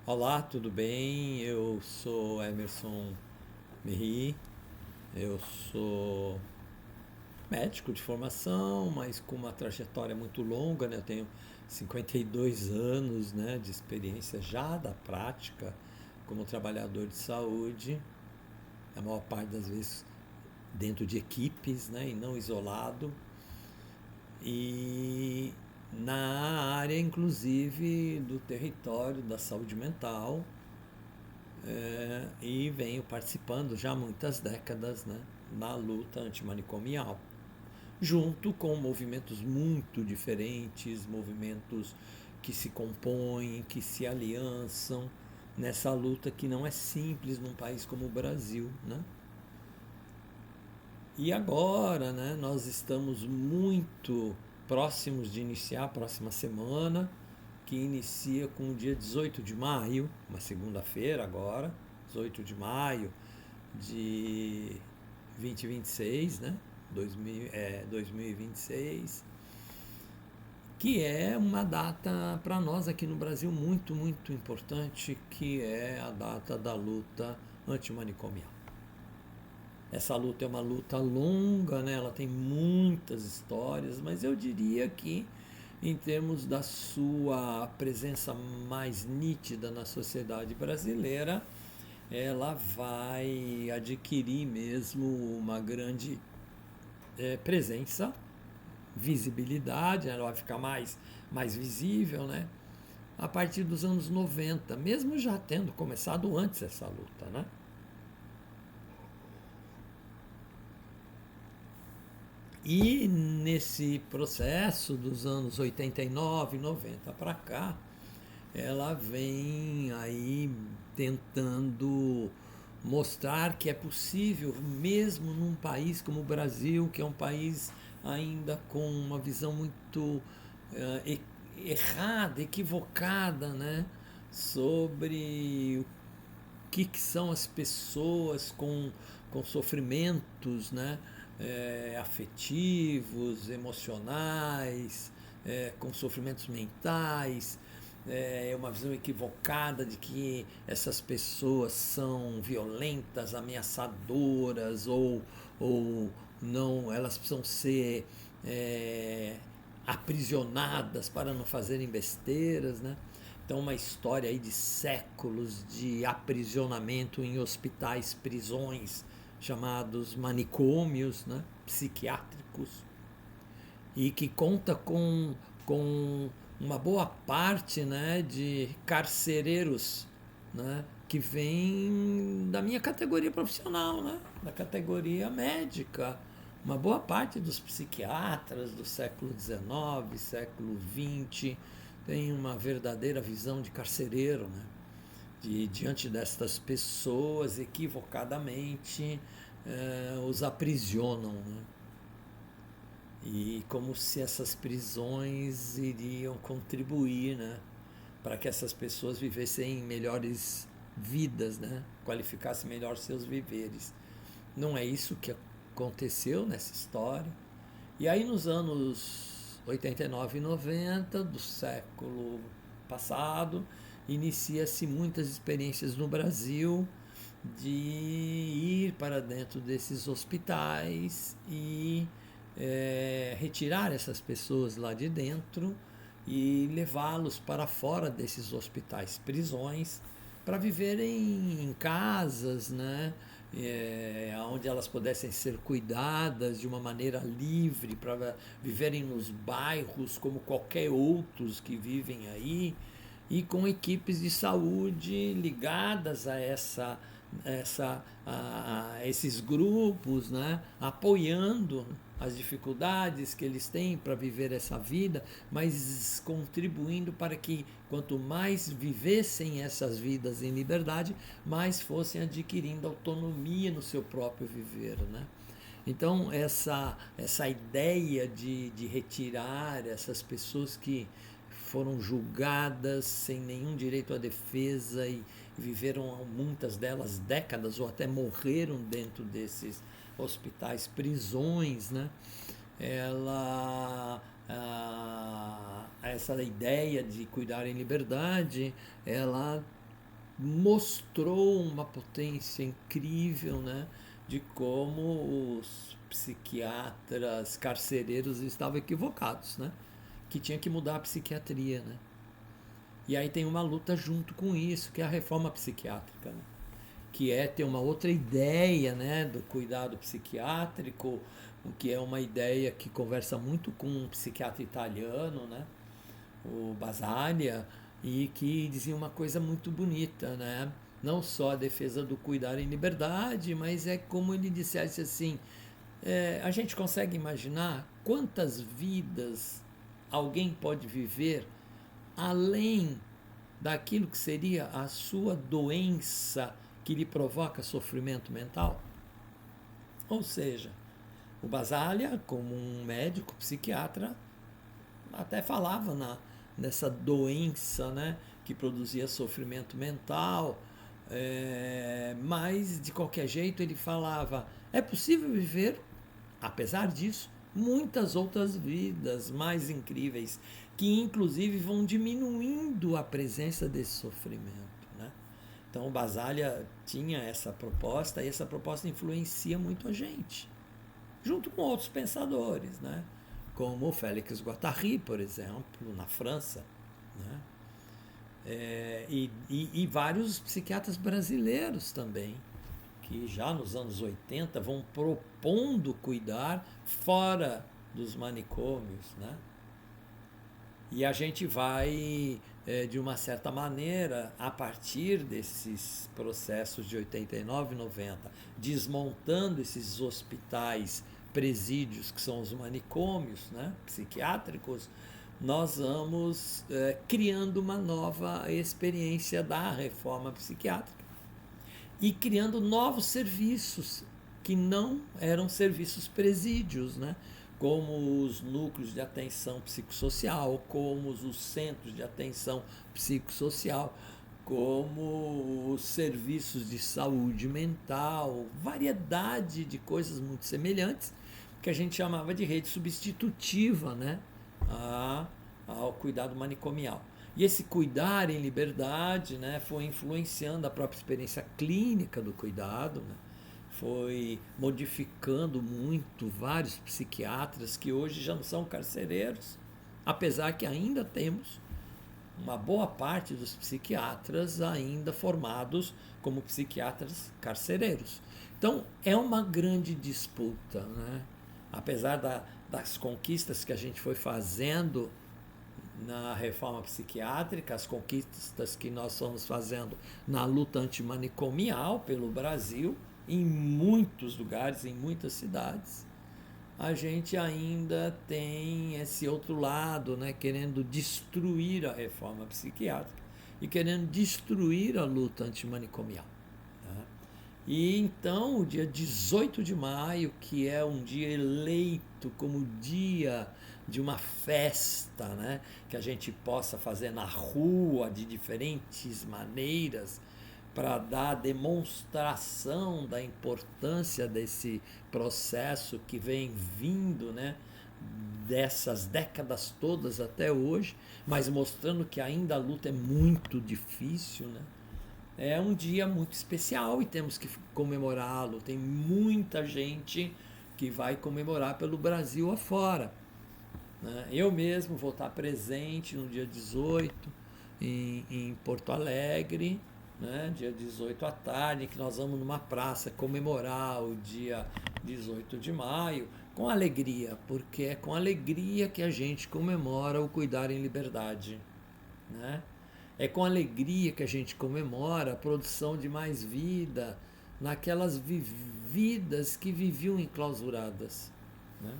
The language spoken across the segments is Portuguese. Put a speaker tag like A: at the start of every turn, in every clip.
A: Olá, tudo bem? Eu sou Emerson Merri, eu sou médico de formação, mas com uma trajetória muito longa, né? Eu tenho 52 anos, né, de experiência já da prática como trabalhador de saúde, a maior parte das vezes dentro de equipes, né, e não isolado, e na área inclusive do território da saúde mental, e venho participando já há muitas décadas, né, na luta antimanicomial, junto com movimentos muito diferentes, movimentos que se compõem, que se aliançam nessa luta que não é simples num país como o Brasil, né? E agora, né, nós estamos muito próximos de iniciar a próxima semana, que inicia com o dia 18 de maio, uma segunda-feira agora, 18 de maio de 2026, né? 2026, que é uma data para nós aqui no Brasil muito, muito importante, que é a data da luta antimanicomial. Essa luta é uma luta longa, né? Ela tem muitas histórias, mas eu diria que, em termos da sua presença mais nítida na sociedade brasileira, ela vai adquirir mesmo uma grande presença, visibilidade, ela vai ficar mais visível, né? A partir dos anos 90, mesmo já tendo começado antes essa luta, né? E nesse processo dos anos 89, 90 para cá, ela vem aí tentando mostrar que é possível, mesmo num país como o Brasil, que é um país ainda com uma visão muito errada, equivocada, né, sobre o que são as pessoas com sofrimentos, né, afetivos, emocionais, com sofrimentos mentais, uma visão equivocada de que essas pessoas são violentas, ameaçadoras ou não, elas precisam ser aprisionadas para não fazerem besteiras, né? Então, uma história aí de séculos de aprisionamento em hospitais, prisões, chamados manicômios, né, psiquiátricos, e que conta com uma boa parte, né, de carcereiros, né, que vem da minha categoria profissional, né, da categoria médica. Uma boa parte dos psiquiatras do século XIX, século XX, tem uma verdadeira visão de carcereiro, né? Diante destas pessoas, equivocadamente, os aprisionam, né? E como se essas prisões iriam contribuir, né, para que essas pessoas vivessem melhores vidas, né, qualificassem melhor seus viveres. Não é isso que aconteceu nessa história. E aí nos anos 89 e 90 do século passado, inicia-se muitas experiências no Brasil de ir para dentro desses hospitais e retirar essas pessoas lá de dentro e levá-los para fora desses hospitais, prisões, para viverem em casas, né? Onde elas pudessem ser cuidadas de uma maneira livre, para viverem nos bairros como qualquer outros que vivem aí, e com equipes de saúde ligadas a esses grupos, né? Apoiando as dificuldades que eles têm para viver essa vida, mas contribuindo para que quanto mais vivessem essas vidas em liberdade, mais fossem adquirindo autonomia no seu próprio viver, né? Então essa ideia de retirar essas pessoas que foram julgadas sem nenhum direito à defesa e viveram, muitas delas, décadas ou até morreram dentro desses hospitais, prisões, né? Essa ideia de cuidar em liberdade, ela mostrou uma potência incrível, né, de como os psiquiatras carcereiros estavam equivocados, né, que tinha que mudar a psiquiatria, né. E aí tem uma luta junto com isso, que é a reforma psiquiátrica, né, que é ter uma outra ideia, né, do cuidado psiquiátrico, o que é uma ideia que conversa muito com um psiquiatra italiano, né, o Basaglia, e que dizia uma coisa muito bonita, né? Não só a defesa do cuidar em liberdade, mas é como ele dissesse assim, a gente consegue imaginar quantas vidas alguém pode viver além daquilo que seria a sua doença que lhe provoca sofrimento mental? Ou seja, o Basaglia, como um médico psiquiatra, até falava nessa doença, né, que produzia sofrimento mental, mas de qualquer jeito ele falava, é possível viver, apesar disso, muitas outras vidas mais incríveis, que inclusive vão diminuindo a presença desse sofrimento, né? Então o Basaglia tinha essa proposta, e essa proposta influencia muito a gente, junto com outros pensadores, né? Como o Félix Guattari, por exemplo, na França, né? E vários psiquiatras brasileiros também, que já nos anos 80 vão propondo cuidar fora dos manicômios, né? E a gente vai, de uma certa maneira, a partir desses processos de 89 e 90, desmontando esses hospitais, presídios, que são os manicômios, né, psiquiátricos, nós vamos criando uma nova experiência da reforma psiquiátrica e criando novos serviços que não eram serviços presídios, né? Como os núcleos de atenção psicossocial, como os centros de atenção psicossocial, como os serviços de saúde mental, variedade de coisas muito semelhantes, que a gente chamava de rede substitutiva, né, ao cuidado manicomial. E esse cuidar em liberdade, né, foi influenciando a própria experiência clínica do cuidado, né, foi modificando muito vários psiquiatras que hoje já não são carcereiros, apesar que ainda temos uma boa parte dos psiquiatras ainda formados como psiquiatras carcereiros. Então, é uma grande disputa, né? Apesar das conquistas que a gente foi fazendo na reforma psiquiátrica, as conquistas que nós fomos fazendo na luta antimanicomial pelo Brasil, em muitos lugares, em muitas cidades, a gente ainda tem esse outro lado, né, querendo destruir a reforma psiquiátrica e querendo destruir a luta antimanicomial. Né? E então, o dia 18 de maio, que é um dia eleito como dia de uma festa, né, que a gente possa fazer na rua de diferentes maneiras, para dar demonstração da importância desse processo que vem vindo, né, dessas décadas todas até hoje, mas mostrando que ainda a luta é muito difícil, né? É um dia muito especial e temos que comemorá-lo. Tem muita gente que vai comemorar pelo Brasil afora, né? Eu mesmo vou estar presente no dia 18 em Porto Alegre, né, dia 18 à tarde, que nós vamos numa praça comemorar o dia 18 de maio, com alegria, porque é com alegria que a gente comemora o cuidar em liberdade, né? É com alegria que a gente comemora a produção de mais vida naquelas vidas que viviam enclausuradas, né?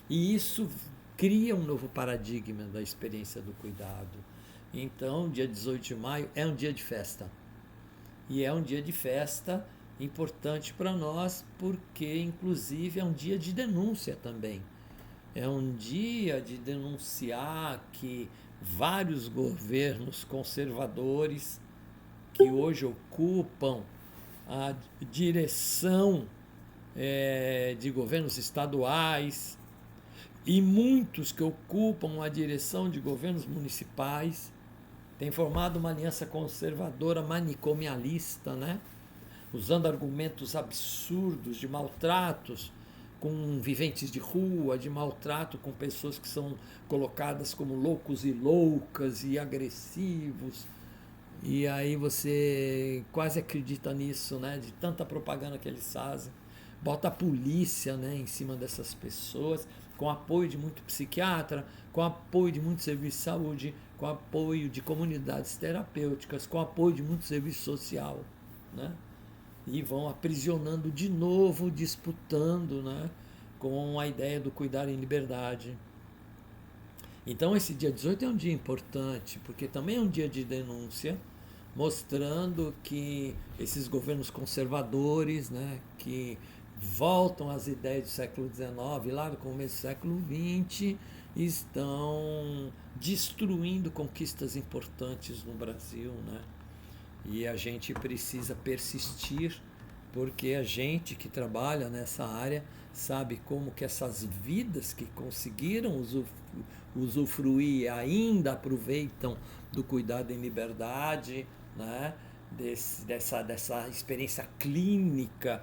A: E isso cria um novo paradigma da experiência do cuidado. Então, dia 18 de maio é um dia de festa. E é um dia de festa importante para nós, porque, inclusive, é um dia de denúncia também. É um dia de denunciar que vários governos conservadores que hoje ocupam a direção de governos estaduais e muitos que ocupam a direção de governos municipais, tem formado uma aliança conservadora manicomialista, né? Usando argumentos absurdos de maltratos com viventes de rua, de maltrato com pessoas que são colocadas como loucos e loucas e agressivos. E aí você quase acredita nisso, né? De tanta propaganda que eles fazem. Bota a polícia, né, em cima dessas pessoas, com apoio de muito psiquiatra, com apoio de muito serviço de saúde, com apoio de comunidades terapêuticas, com apoio de muito serviço social, né? E vão aprisionando de novo, disputando, né, com a ideia do cuidar em liberdade. Então esse dia 18 é um dia importante, porque também é um dia de denúncia, mostrando que esses governos conservadores, né, que voltam às ideias do século XIX, lá do começo do século XX, estão destruindo conquistas importantes no Brasil, né? E a gente precisa persistir, porque a gente que trabalha nessa área sabe como que essas vidas que conseguiram usufruir e ainda aproveitam do cuidado em liberdade, né? Dessa experiência clínica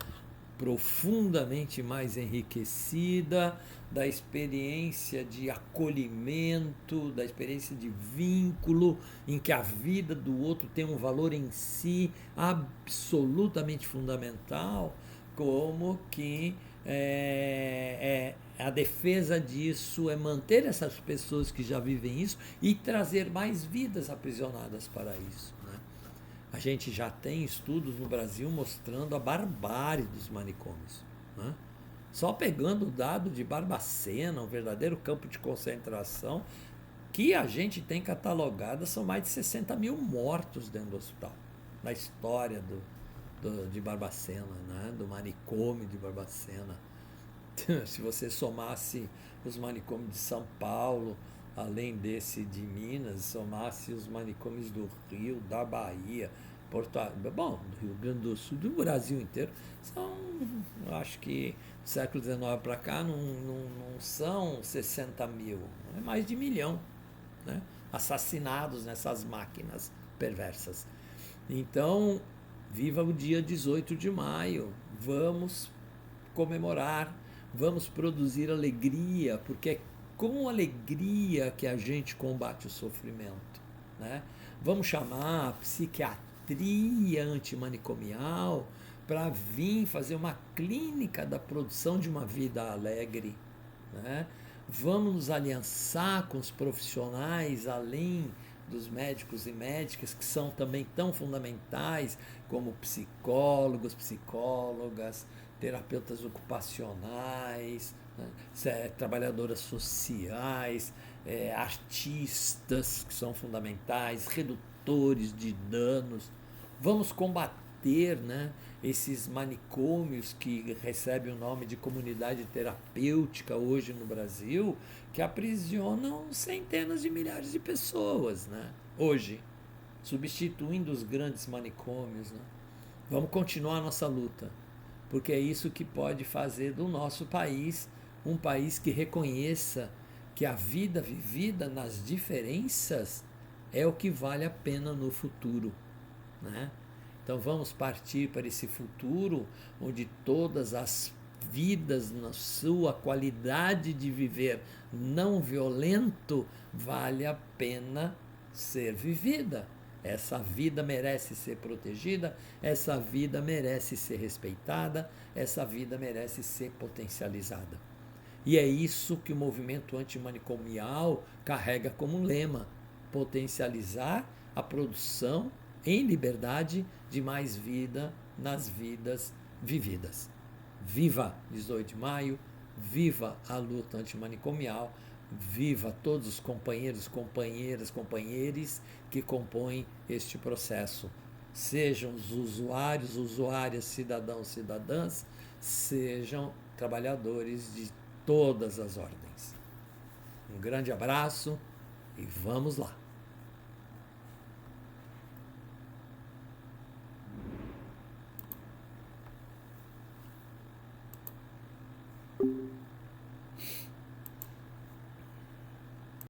A: profundamente mais enriquecida, da experiência de acolhimento, da experiência de vínculo, em que a vida do outro tem um valor em si absolutamente fundamental, como que a defesa disso é manter essas pessoas que já vivem isso e trazer mais vidas aprisionadas para isso, né? A gente já tem estudos no Brasil mostrando a barbárie dos manicômios, né? Só pegando o dado de Barbacena, um verdadeiro campo de concentração, que a gente tem catalogado, são mais de 60 mil mortos dentro do hospital, na história de Barbacena, né? Do manicômio de Barbacena. Se você somasse os manicômios de São Paulo, além desse de Minas, somasse os manicômios do Rio, da Bahia, bom, do Rio Grande do Sul, do Brasil inteiro, são, acho que do século XIX para cá não são 60 mil, é mais de 1 milhão, né? Assassinados nessas máquinas perversas. Então, viva o dia 18 de maio, vamos comemorar, vamos produzir alegria, porque é com alegria que a gente combate o sofrimento, né? Vamos chamar a psiquiatria antimanicomial para vir fazer uma clínica da produção de uma vida alegre, né? Vamos nos aliançar com os profissionais, além dos médicos e médicas, que são também tão fundamentais, como psicólogos, psicólogas, terapeutas ocupacionais, né? Trabalhadoras sociais, artistas, que são fundamentais, redutores de danos. Vamos combater, né, esses manicômios que recebem o nome de comunidade terapêutica hoje no Brasil, que aprisionam centenas de milhares de pessoas, né, hoje, substituindo os grandes manicômios, né? Vamos continuar a nossa luta, porque é isso que pode fazer do nosso país um país que reconheça que a vida vivida nas diferenças é o que vale a pena no futuro, né? Então vamos partir para esse futuro onde todas as vidas, na sua qualidade de viver não violento, vale a pena ser vivida. Essa vida merece ser protegida, essa vida merece ser respeitada, essa vida merece ser potencializada. E é isso que o movimento antimanicomial carrega como lema: potencializar a produção em liberdade de mais vida nas vidas vividas. Viva 18 de maio, viva a luta antimanicomial, viva todos os companheiros, companheiras, companheiros que compõem este processo. Sejam os usuários, usuárias, cidadãos, cidadãs, sejam trabalhadores de todas as ordens. Um grande abraço E vamos lá.